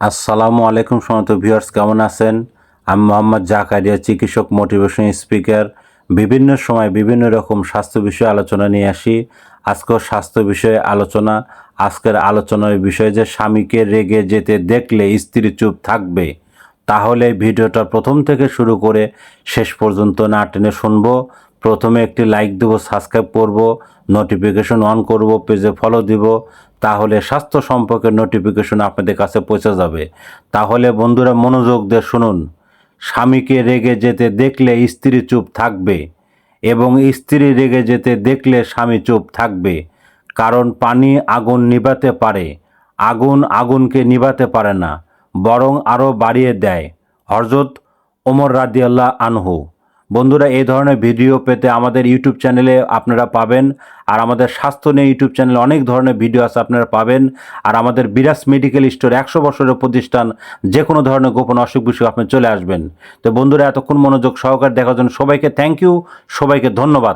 আসসালামু আলাইকুম সম্মানিত ভিউয়ার্স, কেমন আছেন? আমি মোহাম্মদ জাকারিয়া, চিকিৎসক, মোটিভেশন স্পিকার। বিভিন্ন সময় বিভিন্ন রকম স্বাস্থ্য বিষয়ে আলোচনা নিয়ে আসি। আজকেও স্বাস্থ্য বিষয়ে আলোচনা। আজকের আলোচনার বিষয় যে স্বামীকে রেগে যেতে দেখলে স্ত্রী চুপ থাকবে। তাহলে ভিডিওটা প্রথম থেকে শুরু করে শেষ পর্যন্ত না টেনে শুনবো। প্রথমে একটি লাইক দেবো, সাবস্ক্রাইব করব, নোটিফিকেশন অন করব, পেজে ফলো দিব। তাহলে স্বাস্থ্য সম্পর্কে নোটিফিকেশন আপনাদের কাছে পৌঁছে যাবে। তাহলে বন্ধুরা মনোযোগ দিয়ে শুনুন। স্বামীকে রেগে যেতে দেখলে স্ত্রী চুপ থাকবে এবং স্ত্রী রেগে যেতে দেখলে স্বামী চুপ থাকবে। কারণ পানি আগুন নিভাতে পারে, আগুন আগুনকে নিভাতে পারে না, বরং আরও বাড়িয়ে দেয়। হযরত ওমর রাদিয়াল্লাহু আনহু। বন্ধুরা, এই ধরনের ভিডিও পেতে আমাদের ইউটিউব চ্যানেলে আপনারা পাবেন। আর আমাদের স্বাস্থ্য নিয়ে ইউটিউব চ্যানেলে অনেক ধরনের ভিডিও আছে, আপনারা পাবেন। আর আমাদের বিরাজ মেডিকেল স্টোর 100 বছরের প্রতিষ্ঠান। যে কোনো ধরনের গোপন অসুখ বিসুখ আপনি চলে আসবেন। তো বন্ধুরা, এতক্ষণ মনোযোগ সহকারে দেখার জন্য সবাইকে থ্যাংক ইউ, সবাইকে ধন্যবাদ।